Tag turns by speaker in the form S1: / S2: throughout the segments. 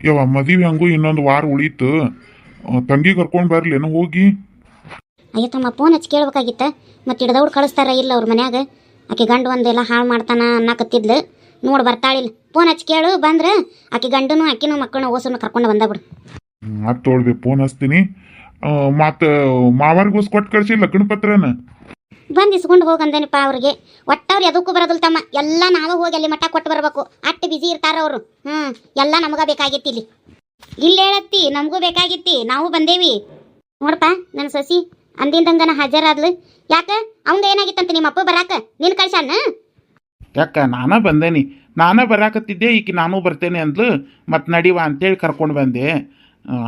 S1: ಯವ್ವ ಮದುವೆ ಹಂಗೂ ಇನ್ನೊಂದು ವಾರ ಉಳೀತು. ತಂಗಿ ಕರ್ಕೊಂಡು ಬರ್ಲೇನು ಹೋಗಿ?
S2: ಅಯ್ಯ ತಮ್ಮ ಫೋನ್ ಹಚ್ಚಿ ಕೇಳ್ಬೇಕಾಗಿತ್ತ. ಮತ್ತು ಹಿಡ್ದವ್ರು ಕಳಿಸ್ತಾರ ಇಲ್ಲ ಅವ್ರ ಮನ್ಯಾಗ. ಆಕೆ ಗಂಡು ಒಂದೆಲ್ಲ ಹಾಳು ಮಾಡ್ತಾನ ಅನ್ನಕತ್ತಿದ್ಲು. ನೋಡಿ ಬರ್ತಾಳಿಲ್ಲ. ಫೋನ್ ಹಚ್ಚಿ ಕೇಳು, ಬಂದ್ರೆ ಆಕೆ ಗಂಡನು ಆಕಿನೂ ಮಕ್ಕಳನ್ನ ಓಸನ್ನು ಕರ್ಕೊಂಡು ಬಂದಬಿಡು.
S1: ಮತ್ತೆ ತೊಳ್ದೆ ಫೋನ್ ಹಚ್ತೀನಿ. ಮತ್ತು ಮಾವಾರಿಗೋಸ್ ಕೊಟ್ಟು ಕಳಿಸಿ ಲಗ್ನ ಪತ್ರನ
S2: ಬಂದು ಇಸ್ಕೊಂಡು ಹೋಗಂದೇನಪ್ಪ ಅವ್ರಿಗೆ. ಒಟ್ಟವ್ರು ಎದಕ್ಕೂ ಬರೋದಿಲ್ಲ ತಮ್ಮ. ಎಲ್ಲ ನಾವೇ ಹೋಗಿ ಅಲ್ಲಿ ಮಠ ಕೊಟ್ಟು ಬರಬೇಕು. ಅಷ್ಟು ಬಿಸಿ ಇರ್ತಾರ ಅವರು. ಎಲ್ಲ ನಮಗ ಬೇಕಾಗಿತ್ತು ಇಲ್ಲಿ. ಇಲ್ಲಿ ಹೇಳತ್ತಿ ನಮಗೂ ಬೇಕಾಗಿತ್ತಿ, ನಾವು ಬಂದೇವಿ. ನೋಡಪ್ಪ ನನ್ನ ಸೊಸಿ ಅಂದಿಂದಂಗನ ಹಾಜರಾದ್ಲು. ಯಾಕ ಅವಂಗ ಏನಾಗಿತ್ತಂತ ನಿಮ್ಮ ಅಪ್ಪ ಬರಾಕ ನೀನು ಕಳ್ಸಣ್ಣ?
S3: ಯಾಕ ನಾನೇ ಬಂದೇನಿ, ನಾನೇ ಬರಾಕತ್ತಿದ್ದೆ. ಈಕಿ ನಾನು ಬರ್ತೇನೆ ಅಂದ್ಲು. ಮತ್ತು ನಡಿವ ಅಂತೇಳಿ ಕರ್ಕೊಂಡು ಬಂದೆ.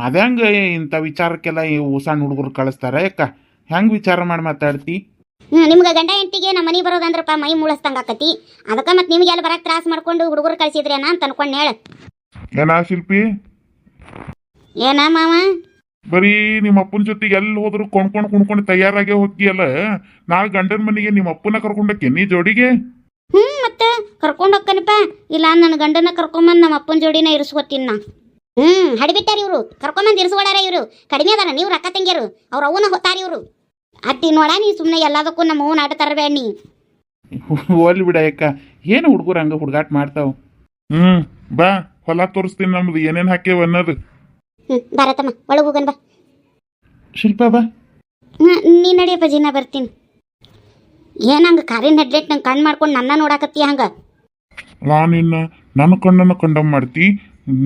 S3: ಅದಂಗೆ ಇಂಥ ವಿಚಾರಕ್ಕೆಲ್ಲ ಸಣ್ಣ ಹುಡುಗರು ಕಳಿಸ್ತಾರೆ. ಯಾಕ ಹೆಂಗೆ ವಿಚಾರ ಮಾಡಿ ಮಾತಾಡ್ತಿ?
S2: ನಿಮ್ಗೆ ಗಂಡ ಹೆಂಡತಿಗೆ ನಮ್ಮ ಮನೆ ಬರೋದಂದ್ರಪ್ಪ ಮೈ ಮುಳಸ್ತಂಗ ಆಕತಿ. ಅದಕ್ಕೆ ಮತ್ತೆ ನಿಮ್ಗೆ ಎಲ್ಲ ಬರಕ್ಕೆ ತ್ರಾಸ ಮಾಡ್ಕೊಂಡು ಹುಡುಗರು ಕಳಿಸಿದ್ರೇನ ಅಂತ ಅನ್ಕೊಂಡು ಹೇಳ.
S1: ಏನ ಶಿಲ್ಪಿ?
S2: ಏನ ಮಾವ?
S1: ಬರೀ ನಿಮ್ಮ ಅಪ್ಪನ ಜೊತೆಗೆ ಎಲ್ಲಿ ಹೋದ್ರು ಕುಣ್ಕೊಂಡು ತಯಾರಾಗೆ ಹೋಗಿಯಲ್ಲ. ನಾಳೆ ಗಂಡನ ಮನೆಗೆ ನಿಮ್ಮ ಅಪ್ಪನ ಕರ್ಕೊಂಡಕ್ಕೆ ನೀ ಜೋಡಿಗೆ?
S2: ಮತ್ತೆ ಕರ್ಕೊಂಡು ಹೋಗ್ಕನಪ್ಪ. ಇಲ್ಲ ನನ್ನ ಗಂಡನ ಕರ್ಕೊಂಬಂದು ನಮ್ಮ ಅಪ್ಪನ ಜೋಡಿನ ಇರಿಸ್ಕೊತೀನಿ ನಾ. ಹಡಿಬಿಟ್ಟಾರ ಇವರು. ಕರ್ಕೊಂಬಂದು ಇರಿಸ್ಕೊಳಾರ ಇವರು. ಕಡಿಮೆ ಅದಾರ ನೀವು ರೊಕ್ಕ ತಂಗಿಯರು. ಅವ್ರ ಅವನ ಹೊತ್ತಾರ ಇವರು. ಅಟ್ಟಿ ನೋಡ ನೀ ಸುಮ್ಮನೆ ಎಲ್ಲದಕ್ಕೂ ನಮ್ಮ ಅವ್ನ ಆಟ ತರಬೇಡ ನೀ.
S3: ಹೋಗ್ಲಿ ಬಿಡ ಯಾಕ, ಏನು ಹುಡುಗರು ಹಂಗೆ ಹುಡುಗಾಟ ಮಾಡ್ತಾವ.
S1: ಬಾ ಹೊಲ ತೋರಿಸ್ತೀನಿ ನಮ್ದು ಏನೇನು ಹಾಕ್ಯವ ಅನ್ನೋದು.
S2: ಬರತಮ್ಮ ಒಳಗೆ ಹೋಗನ್ ಬಾ.
S3: ಶಿಲ್ಪ ಬಾ.
S2: ನೀ ನಡಿಯಪ್ಪ ಜಿನ ಬರ್ತೀನಿ. ಏನಂಗ ಕಾರಿನ ಹೆಡ್ಲೈಟ್ ನಂಗೆ ಕಣ್ಣು ಮಾಡ್ಕೊಂಡು ನನ್ನ ನೋಡಾಕತ್ತಿ ಹಂಗ?
S1: ನನ್ನ ಕಣ್ಣನ್ನು ಕಂಡಮ್ ಮಾಡ್ತಿ.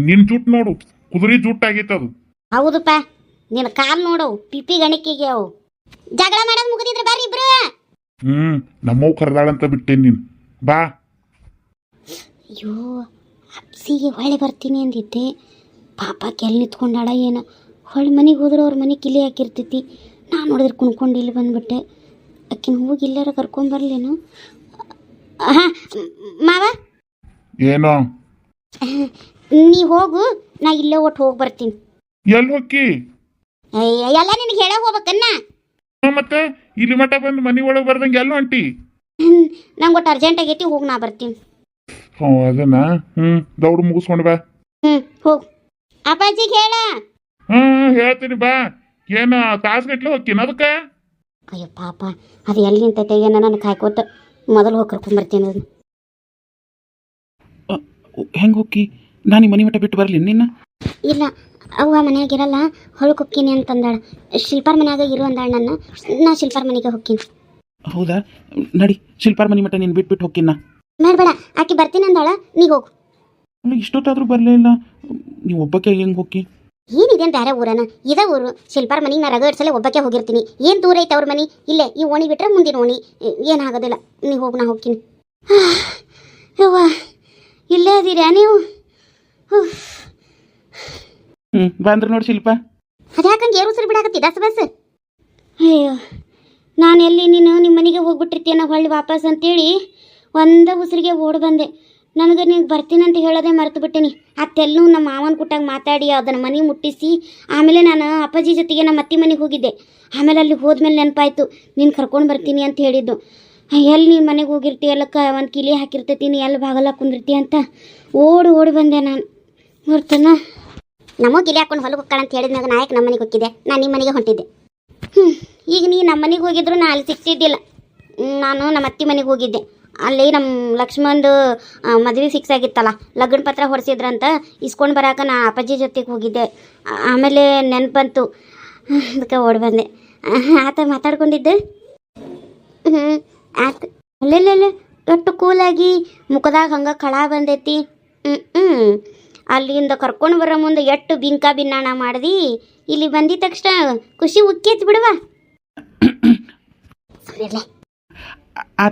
S1: ನಿನ್ ಜುಟ್ ನೋಡು, ಕುದುರೆ ಜುಟ್ ಆಗೈತೆ ಅದು.
S2: ಹೌದಪ್ಪ, ನಿನ್ನ ಕಾಲ್ ನೋಡು ಪಿಪಿ ಗಣಿಕೆಗೆ ಅವು. ಜಗಳ ಮಾಡೋದು ಮುಗಿದಿದ್ರೆ ಬರ್ರಿ ಇಬ್ರು.
S1: ನಮ್ಮವ್ ಕರ್ದಾಳಂತ ಬಿಟ್ಟೇನಿ ನೀನು. ಬಾ.
S2: ಅಯ್ಯೋ ಅಪ್ಸಿಗೆ ಹೊಳೆ ಬರ್ತೀನಿ ಅಂದಿದ್ದೆ. ಪಾಪ ಕೆಲ್ ನಿಂತ್ಕೊಂಡಾಳ ಏನು. ಹೊಳೆ ಮನೆಗೆ ಹೋದ್ರೆ ಅವ್ರ ಮನೆ ಕಿಲಿ ಹಾಕಿರ್ತೈತಿ. ನಾನು ನೋಡಿದ್ರೆ ಕುಣ್ಕೊಂಡು ಇಲ್ಲಿ ಬಂದ್ಬಿಟ್ಟೆ. ಅಕ್ಕಿನ ಹೋಗಿ ಇಲ್ಲಾರ ಕರ್ಕೊಂಬರ್ಲೇನು? ಹಾಂ ಮಾವ,
S1: ಏನೋ?
S2: ನೀ ಹೋಗು, ನಾ ಇಲ್ಲೇ ಒಟ್ಟು ಹೋಗಿ ಬರ್ತೀನಿ.
S1: ಎಲ್ಲಿ ಹೋಗಿ?
S2: ಎಲ್ಲ ನಿನಗೆ ಹೇಳ ಹೋಗ್ಬೇಕನ್ನ.
S1: ಮತ್ತೆ ಇಲ್ಲಿ ಮಠ ಬಂದು ಮನೆ ಒಳಗೆ ಬರ್ದಂಗೆ ಎಲ್ಲ ಹೊಂಟಿ?
S2: ನಂಗೆ ಒಟ್ಟು ಅರ್ಜೆಂಟ್ ಆಗೈತಿ, ಹೋಗಿ ನಾ ಬರ್ತೀನಿ.
S1: ಅದನ್ನ ದೌಡು ಮುಗಿಸ್ಕೊಂಡು ಬಾ.
S2: ಹೋಗು. ಅಪ್ಪಾಜಿಗೆ ಹೇಳ.
S1: ಹೇಳ್ತೀನಿ ಬಾ. ಏನು ತಾಸ್ಗಟ್ಲೆ ಹೋಗ್ತೀನಿ ಅದಕ್ಕೆ?
S2: ಅಯ್ಯೋ ಪಾಪ, ಅದು ಎಲ್ಲಿ ನಿಂತೈತೆ ಏನೋ ನಾನು ಕಾಯ್ಕೋತ ಮೊದಲು ಹೋಗಿ ಕರ್ಕೊಂಬರ್ತೀನಿ ಅದನ್ನು.
S3: ಹೆಂಗೆ ಹೋಗಿ ನಾನು ಮನೆ ಮಠ ಬಿಟ್ಟು ಬರಲಿ ನಿನ್ನ?
S2: ಇಲ್ಲ, ಅವ್ವ ಮನೆಯಾಗಿರಲ್ಲ, ಹೊಳಕ್ಕೆ ಹೋಗ್ತೀನಿ ಅಂತಂದಾಳ. ಶಿಲ್ಪಾರ್ ಮನ್ಯಾಗ ಇರು ಅಂದಾಳ ನನ್ನ. ನಾ ಶಿಲ್ಪಾರ್ ಮನೆಗೆ ಹೋಗ್ತೀನಿ.
S3: ಹೌದಾ, ನಡಿ ಶಿಲ್ಪಾರ್ ಮನೆ ಮಠ ನೀನು ಬಿಟ್ಬಿಟ್ಟು ಹೋಗ್ತೀನಿ.
S2: ಬೇಡ, ಆಕೆ ಬರ್ತೀನಿ ಅಂದಾಳ, ನೀ ಹೋಗು.
S3: ಇಷ್ಟೊತ್ತಾದರೂ ಬರಲೇ ಇಲ್ಲ. ನೀವು ಒಬ್ಬಕ್ಕೆ ಹೆಂಗೆ ಹೋಗಿ?
S2: ಏನಿದೆ ಬೇರೆ ಊರನ? ಇದೇ ಊರು. ಶಿಲ್ಪಾರ್ ಮನೆಗೆ ನಾ ರಗಡ್ಸಲೆ ಒಬ್ಬಕ್ಕೆ ಹೋಗಿರ್ತೀನಿ. ಏನು ದೂರ ಐತೆ ಅವ್ರ ಮನೆ? ಇಲ್ಲೇ ಈ ಓಣಿ ಬಿಟ್ರೆ ಮುಂದಿನ ಓಣಿ. ಏನಾಗೋದಿಲ್ಲ, ನೀವು ಹೋಗಿ, ನಾ ಹೋಗ್ತೀನಿ. ಯವ್ವ, ಇಲ್ಲೇ ಅದೀರಾ ನೀವು?
S3: ಬಂದ್ರೆ ನೋಡಿ ಶಿಲ್ಪ.
S2: ಅದ್ಯಾಕಂಗೆ ಏರು ಉಸಿರು ಬಿಡಾಕತ್ತಿ ದಸ್ ಬಸ್? ಅಯ್ಯೋ, ನಾನು ಎಲ್ಲಿ ನೀನು ನಿಮ್ಮ ಮನೆಗೆ ಹೋಗ್ಬಿಟ್ಟಿರ್ತೀನ ಹೊಳ್ಳಿ ವಾಪಸ್ ಅಂತೇಳಿ ಒಂದೇ ಉಸಿರಿಗೆ ಓಡಿ ಬಂದೆ. ನನಗೆ ನೀನು ಬರ್ತೀನಿ ಅಂತ ಹೇಳೋದೇ ಮರೆತು ಬಿಟ್ಟೀನಿ. ಅತ್ತೆಲ್ಲೂ ನಮ್ಮ ಮಾವನ ಕುಟ್ಟಾಗ ಮಾತಾಡಿ ಅದನ್ನು ಮನೆ ಮುಟ್ಟಿಸಿ ಆಮೇಲೆ ನಾನು ಅಪ್ಪಾಜಿ ಜೊತೆಗೆ ನಮ್ಮ ಅತ್ತಿ ಮನೆಗೆ ಹೋಗಿದ್ದೆ. ಆಮೇಲೆ ಅಲ್ಲಿ ಹೋದ್ಮೇಲೆ ನೆನಪಾಯ್ತು ನೀನು ಕರ್ಕೊಂಡು ಬರ್ತೀನಿ ಅಂತ ಹೇಳಿದ್ದು. ಎಲ್ಲಿ ನೀನು ಮನೆಗೆ ಹೋಗಿರ್ತೀಯಲ್ಲಕ್ಕ ಒಂದು ಕಿಲಿ ಹಾಕಿರ್ತೈತಿ, ನೀ ಎಲ್ಲಿ ಬಾಗಲ್ಲ ಕುಂದಿರ್ತೀಯ ಅಂತ ಓಡಿ ಬಂದೆ ನಾನು. ಬರ್ತೇನ ನಮಗೆ ಕಿಲಿ ಹಾಕೊಂಡು ಹೊಲಗೆ ಹೋಗ್ತಾಳ ಅಂತ ಹೇಳಿದ್ನಾಗ ನಾಯಕ ನಮ್ಮ ಮನೆಗೆ ಹೋಗಿದ್ದೆ. ನಾನು ನಿಮ್ಮ ಮನೆಗೆ ಹೊಂಟಿದ್ದೆ. ಈಗ ನೀ ನಮ್ಮ ಮನೆಗೆ ಹೋಗಿದ್ರು ನಾನು ಅಲ್ಲಿ ಸಿಗ್ತಿದ್ದಿಲ್ಲ. ನಾನು ನಮ್ಮ ಅತ್ತಿ ಮನೆಗೆ ಹೋಗಿದ್ದೆ. ಅಲ್ಲಿ ನಮ್ಮ ಲಕ್ಷ್ಮಣದು ಮದುವೆ ಫಿಕ್ಸ್ ಆಗಿತ್ತಲ್ಲ, ಲಗ್ನ ಪತ್ರ ಹೊರಿಸಿದ್ರಂತ ಇಸ್ಕೊಂಡು ಬರಾಕ ನಾ ಅಪ್ಪಾಜಿ ಜೊತೆಗೆ ಹೋಗಿದ್ದೆ. ಆಮೇಲೆ ನೆನಪಂತು, ಅದಕ್ಕೆ ಓಡಿ ಬಂದೆ. ಆತ ಮಾತಾಡ್ಕೊಂಡಿದ್ದೆ. ಆತ ಅಲ್ಲೆಲ್ಲ ಎಷ್ಟು ಕೂಲಾಗಿ ಮುಖದಾಗ ಹಂಗೆ ಕಳ ಬಂದೈತಿ. ಅಲ್ಲಿಂದ ಕರ್ಕೊಂಡು ಬರೋ ಮುಂದೆ ಎಷ್ಟು ಬಿಂಕ ಬಿನ್ನಾಣ ಮಾಡ್ದಿ. ಇಲ್ಲಿ ಬಂದಿದ ತಕ್ಷಣ ಖುಷಿ ಉಕ್ಕೇತ್ ಬಿಡುವ.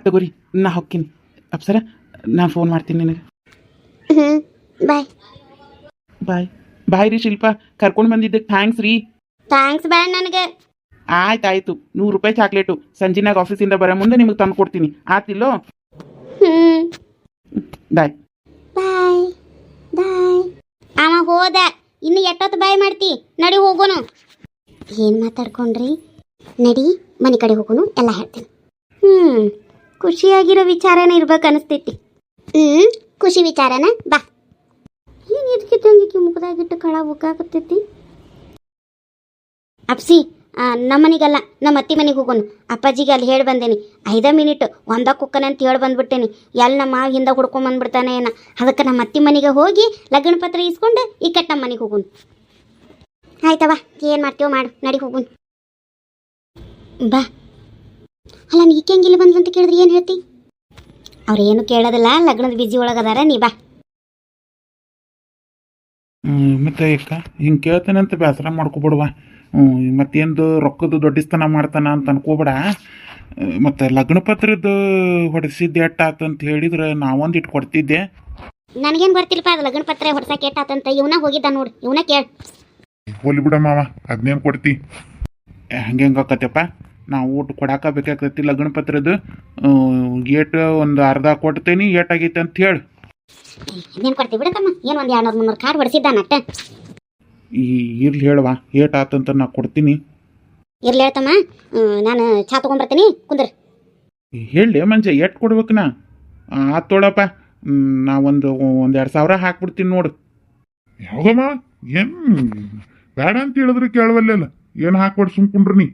S3: ತಗೋರಿ, ನಾ ಹೋಗ್ತೀನಿ. ಅಪ್ಸರ, ನಾ ಫೋನ್ ಮಾಡ್ತೀನಿ ನಿನಗೆ.
S2: ಬಾಯ್
S3: ಬಾಯ್. ಬಾಯ್ ರೀ ಶಿಲ್ಪ, ಕರ್ಕೊಂಡು ಬಂದಿದ್ದಕ್ಕೆ ಥ್ಯಾಂಕ್ಸ್ ರೀ.
S2: Thanks bye. ನನಗೆ
S3: ಆಯ್ತು, 100 ರೂಪಾಯಿ ಚಾಕ್ಲೇಟು ಸಂಜಿನಾಗ ಆಫೀಸಿಂದ ಬರೋ ಮುಂದೆ ನಿಮಗೆ ತಂದು ಕೊಡ್ತೀನಿ. ಆತಿಲ್ಲೋ? ಬಾಯ್
S2: ಬಾಯ್ ಬಾಯ್. ಅವ ಹೋದ, ಇನ್ನು ಎಷ್ಟೊತ್ತು ಬಾಯ್ ಮಾಡ್ತಿ? ನಡಿ ಹೋಗೋನು. ಏನು ಮಾತಾಡ್ಕೊಂಡ್ರಿ? ನಡಿ ಮನೆ ಕಡೆ ಹೋಗೋನು, ಎಲ್ಲ ಹೇಳ್ತೀನಿ. ಖುಷಿಯಾಗಿರೋ ವಿಚಾರನ ಇರ್ಬೇಕು ಅನಿಸ್ತೈತಿ. ಖುಷಿ ವಿಚಾರನ ಬಾ. ಏನು ಇದಕ್ಕಿತ್ತು ತಂಗಿಕಿ ಮುಖದಾಗಿಟ್ಟು ಕಳ ಉಕ್ಕಾಕತ್ತೈತಿ. ಅಪ್ಸಿ ನಮ್ಮ ಮನೆಗಲ್ಲ, ನಮ್ಮ ಅತ್ತಿ ಮನೆಗೆ ಹೋಗೋನು. ಅಪ್ಪಾಜಿಗೆ ಅಲ್ಲಿ ಹೇಳಿ ಬಂದೇನಿ, 5 ಮಿನಿಟ್ ಒಂದಕ್ಕೆ ಕುಕ್ಕನಂತ ಹೇಳಿ ಬಂದ್ಬಿಟ್ಟೇನಿ. ಎಲ್ಲಿ ನಮ್ಮ ಮಾವ ಹಿಂದೆ ಹುಡ್ಕೊಂಬಂದ್ಬಿಡ್ತಾನೆ ಏನ. ಅದಕ್ಕೆ ನಮ್ಮ ಅತ್ತಿ ಮನೆಗೆ ಹೋಗಿ ಲಗ್ನ ಪತ್ರ ಇಸ್ಕೊಂಡು ಇಕ್ಕಟ್ಟು ನಮ್ಮ ಮನೆಗೆ ಹೋಗೋನು. ಆಯ್ತವ, ಏನು ಮಾಡ್ತೀವೋ ಮಾಡು, ನಡಿ ಹೋಗೋನು. ಬಾ. ಅಲ್ಲ ನೀ ಹೆಂಗಿಲ್ಲ ಬಂದ್ಲಂತ ಕೇಳಿದ್ರೆ ಏನು ಹೇಳ್ತಿ? ಅವ್ರೇನು ಕೇಳೋದಿಲ್ಲ, ಲಗ್ನದ ಬಿಜಿ ಒಳಗದಾರ, ನೀ ಬಾ.
S3: ಮತ್ತೆ ಅಕ್ಕ ಹಿಂಗೆ ಕೇಳ್ತಾನಂತ ಬೇಸರ ಮಾಡ್ಕೊಬಿಡುವ. ಮತ್ತೇನು ರೊಕ್ಕದ ದೊಡ್ಡಿಸ್ತನ ಮಾಡ್ತಾನ ಅಂತ ಅನ್ಕೋಬೇಡ. ಮತ್ತು ಲಗ್ನ ಪತ್ರದ ಹೊಡೆಸಿದ್ದು ಎಟ್ಟಾತಂತ ಹೇಳಿದ್ರೆ ನಾವೊಂದು ಇಟ್ಟು ಕೊಡ್ತಿದ್ದೆ.
S2: ನನಗೇನು ಗೊತ್ತಿಲ್ಲಪ್ಪ ಅದು ಲಗ್ನ ಪತ್ರ ಹೊಡ್ಸಕ್ಕೆ ಎಟ್ಟಾತಂತ. ಇವನ ಹೋಗಿದ್ದ ನೋಡು, ಇವನ ಕೇಳ.
S1: ಹೋಲಿ ಬಿಡ ಮಾವ, ಅದನ್ನೇನು ಕೊಡ್ತಿ?
S3: ಹಂಗೆ ಆಕತ್ತಪ್ಪ, ನಾವು ಊಟ ಕೊಡಾಕ ಬೇಕಾಗ್ತೈತಿ. ಲಗ್ನ ಪತ್ರದ ಏಟು ಒಂದು ಅರ್ಧ ಕೊಡ್ತೇನೆ, ಏಟಾಗೈತೆ ಅಂತ ಹೇಳಿ.
S2: ಇನ್ನೇನು ಕೊಡ್ತೀವಿ ಬಿಡತ್ತಮ್ಮ, ಏನು ಒಂದು 200-300 ಕಾರ್ಡ್ ಹೊಡಿಸಿದ್ದ ನಟ್ಟ.
S3: ಇರ್ಲಿ ಹೇಳುವ, ಏಟ್ ಆತಂತ ನಾ ಕೊಡ್ತೀನಿ.
S2: ಇರ್ಲಿ ಹೇಳ್ತಮ್ಮ, ನಾನು ಚಾ ತೊಗೊಂಬರ್ತೀನಿ, ಕುಂದ್ರ.
S3: ಹೇಳಿ ಮಂಜ, ಎಷ್ಟು ಕೊಡ್ಬೇಕು ನಾ? ಆತ್ ತೊಳಪ್ಪ, ನಾ ಒಂದು 2,000 ಹಾಕ್ಬಿಡ್ತೀನಿ ನೋಡು.
S1: ಯಾವಾಗಮ್ಮ ಏನು ಬೇಡ ಅಂತ ಹೇಳಿದ್ರೆ ಕೇಳವಲ್ಲ, ಏನು ಹಾಕ್ಬಿಟ್ಟು ಸುಮ್ಕೊಂಡ್ರಿ ನೀ.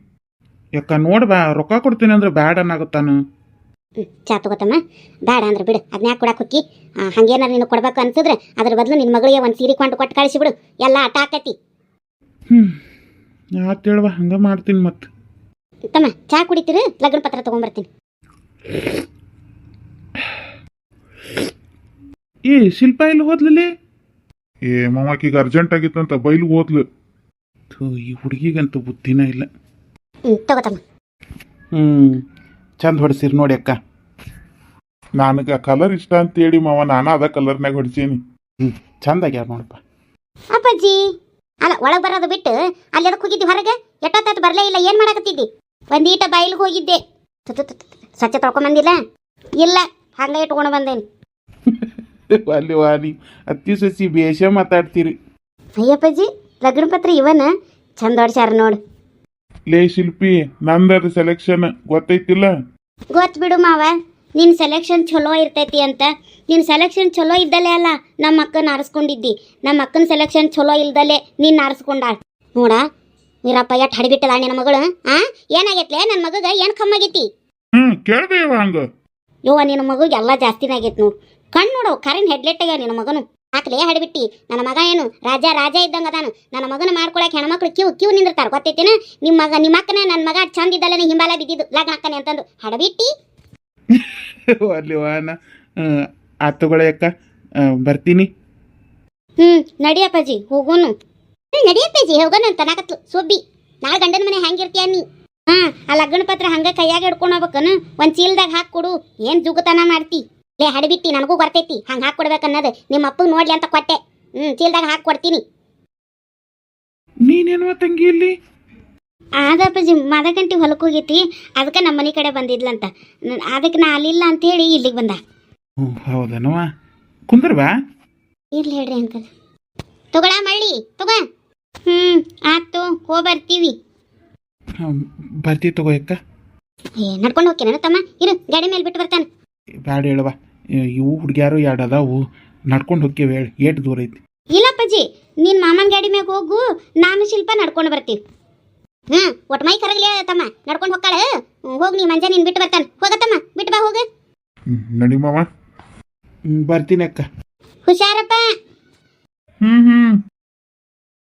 S3: ಯಾಕ ನೋಡ್ಬಾ, ರೊಕ್ಕ ಕೊಡ್ತೀನಿ ಅಂದ್ರೆ ಬ್ಯಾಡ ಅನ್ನಾಗುತ್ತಾನು.
S2: ಚಾ ತಗೋತಮ್ಮ, ಬೇಡ ಅಂದ್ರೆ ಬಿಡು, ಅದನ್ನ ಯಾಕೆ ಕೊಡಕ್ಕೆ ಹೋಗಿ. ಹಂಗೇನಾರು ನೀನು ಕೊಡ್ಬೇಕು ಅನ್ಸಿದ್ರೆ ಅದ್ರ ಬದಲು ನಿನ್ನ ಮಗಳಿಗೆ ಒಂದು ಸೀರೆ ಕೊಂಡು ಕೊಟ್ಟು ಕಳಿಸಿಬಿಡು, ಎಲ್ಲ ಆಟ ಆಕತಿ.
S3: ಆತ್ ಹೇಳುವ, ಹಂಗೆ ಮಾಡ್ತೀನಿ. ಮತ್ತೆ
S2: ತಮ್ಮ ಚಾ ಕುಡಿತೀರಿ, ಲಗ್ನ ಪತ್ರ ತೊಗೊಂಬರ್ತೀನಿ.
S3: ಶಿಲ್ಪ ಇಲ್ಲಿ ಹೋದ್ಲಲ್ಲಿ?
S1: ಮಾಮಕ್ಕೀಗ ಅರ್ಜೆಂಟ್ ಆಗಿತ್ತಂತ ಬೈಲಿಗೆ ಹೋದ್ಲು.
S3: ಈ ಹುಡುಗಿಗಂತೂ ಬುದ್ಧಿನ ಇಲ್ಲ.
S2: ತಗೋತಮ್ಮ.
S3: ಚಂದ ಹೊಡ್ಸಿರಿ ನೋಡಿ ಅಕ್ಕ.
S1: ನನಗೆ ಕಲರ್ ಇಷ್ಟ ಅಂತೇಳಿ ಮಾವ ನಾನು ಅದ ಕಲರ್ನಾಗ ಹೊಡ್ಸೀನಿ.
S3: ಚಂದ ಆಗ್ಯಾರ ನೋಡಪ್ಪ.
S2: ಅಪ್ಪಾಜಿ ಅಲ್ಲ, ಒಳಗೆ ಬರೋದು ಬಿಟ್ಟು ಅಲ್ಲಿ ಅದಕ್ಕೆ ಹೋಗಿದ್ದಿ ಹೊರಗೆ? ಎಷ್ಟೊತ್ತಾಯ್ತು ಬರಲೇ ಇಲ್ಲ, ಏನು ಮಾಡಕತ್ತಿದ್ದಿ? ಒಂದೀಟ ಬೈಲಿಗೆ ಹೋಗಿದ್ದೆ. ಸ್ವಚ್ಛ ತೊಳ್ಕೊಂಬಂದಿಲ್ಲ? ಇಲ್ಲ, ಹಂಗೆ ಇಟ್ಕೊಂಡು ಬಂದೇನಿ.
S3: ಅಲ್ಲಿ ವಾಲಿ ಅತ್ತಿ ಸಸಿ ಬೇಷ ಮಾತಾಡ್ತೀರಿ.
S2: ಅಯ್ಯಪ್ಪಾಜಿ, ಲಗ್ನ ಪತ್ರ ಇವನ ಚಂದ ಹೊಡ್ಸ್ಯಾರ ನೋಡು.
S1: ಲೇ ಶಿಲ್ಪಿ, ನಂದದ ಸೆಲೆಕ್ಷನ್ ಗೊತ್ತೈತಿಲ್ಲ?
S2: ಗೊತ್ತು ಬಿಡು ಮಾವ, ನಿನ್ನ ಸೆಲೆಕ್ಷನ್ ಚಲೋ ಇರ್ತೈತಿ ಅಂತ. ನಿನ್ನ ಸೆಲೆಕ್ಷನ್ ಚಲೋ ಇದ್ದಲೇ ಅಲ್ಲ ನಮ್ಮ ಅಕ್ಕನ ಆರಿಸ್ಕೊಂಡಿದ್ದಿ. ನಮ್ಮ ಅಕ್ಕನ ಸೆಲೆಕ್ಷನ್ ಚಲೋ ಇಲ್ದಲೇ ನಿನ್ನ ಆರಿಸ್ಕೊಂಡಾಳ ನೋಡ. ವೀರಪ್ಪ ಎಟ್ ಹಡಿಬಿಟ್ಟದ ನಿನ್ನ ಮಗಳು. ಏನಾಗೈತ್ಲೆ ನನ್ನ ಮಗಗೆ? ಏನು ಕಮ್ಮಾಗೈತಿ?
S1: ಕೇಳ್ದೆ ಹಂಗ.
S2: ಯವ್ವ, ನಿನ್ನ ಮಗುಗೆ ಎಲ್ಲ ಜಾಸ್ತಿನೇ ಆಗೈತಿ ನೋಡು. ಕಣ್ಣು ನೋಡು, ಕಾರಿನ ಹೆಡ್ಲೆಟ್ ಆಗ್ಯಾವ ನಿನ್ನ ಮಗನು. ಹಾಕ್ಲೇ ಹಡಿಬಿಟ್ಟಿ. ನನ್ನ ಮಗ ಏನು ರಾಜ ಇದ್ದಂಗ ಅದಾನು. ನನ್ನ ಮಗನ ಮಾಡ್ಕೊಳಕ್ಕೆ ಹೆಣ್ಮಕ್ಳು ಕ್ಯೂ ನಿಂದಿರ್ತಾರ, ಗೊತ್ತೈತೇನ? ನಿಮ್ಮ ಅಕ್ಕನ ನನ್ನ ಮಗ ಚಂದ ಇದ್ದಲ್ಲೇ ಹಿಂಬಾಲ ಬಿದ್ದಿದ್ದು ಲಗ್ನ ಅಕ್ಕನೆ ಅಂತಂದು ಹಡಬಿಟ್ಟಿ.
S3: ಅಲ್ಲಿ ವಾನ ಆತ್ ತಗೊಳ್ಳಿ ಅಕ್ಕ, ಬರ್ತೀನಿ.
S2: ನಡಿಯಪ್ಪಾಜಿ ಹೋಗೋನು. ನಡಿಯಪ್ಪಾಜಿ ಹೋಗೋಣ ಅಂತ ನಾಕತ್ಲು ಸೊಬ್ಬಿ. ನಾಳೆ ಗಂಡನ ಮನೆ ಹೆಂಗಿರ್ತೀಯ ನೀ? ಆ ಲಗ್ನ ಪತ್ರ ಹಂಗ ಕೈಯಾಗ ಹಿಡ್ಕೊಂಡು ಹೋಗ್ಬೇಕನು? ಒಂದು ಚೀಲದಾಗ ಹಾಕಿ ಕೊಡು. ಏನು ಜುಗುತನ ಮಾಡ್ತಿ? ಲೇ ಹಡಿಬಿಟ್ಟಿ, ನನಗೂ ಬರ್ತೈತಿ ಹಂಗೆ ಹಾಕಿ ಕೊಡ್ಬೇಕನ್ನೋದು. ನಿಮ್ಮ ಅಪ್ಪಗೆ ನೋಡ್ಲಿ ಅಂತ ಕೊಟ್ಟೆ. ಚೀಲದಾಗ ಹಾಕಿ ಕೊಡ್ತೀನಿ.
S3: ನೀನೇನು ತಂಗಿ ಇಲ್ಲಿ?
S2: ಅದಪ್ಪಾಜಿ ಮದಗಂಟಿ ಹೊಲಕ್ಕೆ ಹೋಗೈತಿ, ಅದಕ್ಕೆ ನಮ್ಮ ಮನೆ ಕಡೆ ಬಂದಿದ್ಲಂತ. ಅದಕ್ಕೆ ನಾ ಅಲ್ಲಿಲ್ಲ ಅಂತ ಹೇಳಿ ಇಲ್ಲಿಗೆ ಬಂದ.
S3: ಹೌದನವಾ? ಕುಂದ್ರವಾ?
S2: ಇರ್ಲಿ ಹೇಳ್ರಿ ಅಂಕಲ್. ತಗೊಳ ಮಳ್ಳಿ ತಗೋ. ಆಯ್ತು, ಬರ್ತೀವಿ.
S3: ಬರ್ತೀವಿ ತಗೋ ಅಕ್ಕ.
S2: ನಡ್ಕೊಂಡು ಹೋಗ್ತೇನೆ ತಮ್ಮ, ಇರು ಗಾಡಿ ಮೇಲೆ ಬಿಟ್ಟು ಬರ್ತಾನೆ.
S3: ಬ್ಯಾಡ ಹೇಳವ, ಇವು ಹುಡುಗ್ಯಾರು 2 ಅದಾವು, ನಡ್ಕೊಂಡು ಹೋಗ್ಯವ. ಹೇಳಿ ಏಟು ದೂರ ಐತಿ?
S2: ಇಲ್ಲಪ್ಪಾಜಿ, ನಿನ್ನ ಮಾಮನ ಗಾಡಿ ಮ್ಯಾಗ ಹೋಗು, ನಾನು ಶಿಲ್ಪ ನಡ್ಕೊಂಡು ಬರ್ತೀವಿ. ಒಟ್ಟು ಮೈ ಕರಗಲಿ ತಮ್ಮ, ನಡ್ಕೊಂಡು ಹೋಗ್ತಾಳೆ. ಹೋಗಿ ನೀ ಮಂಜ ನೀನು ಬಿಟ್ಟು ಬರ್ತಾನೆ. ಹೋಗತ್ತಮ್ಮ, ಬಿಟ್ಟು ಬಾ ಹೋಗ.
S1: ನಡಿ ಮಾವ.
S3: ಬರ್ತೀನಿ ಅಕ್ಕ.
S2: ಹುಷಾರಪ್ಪ.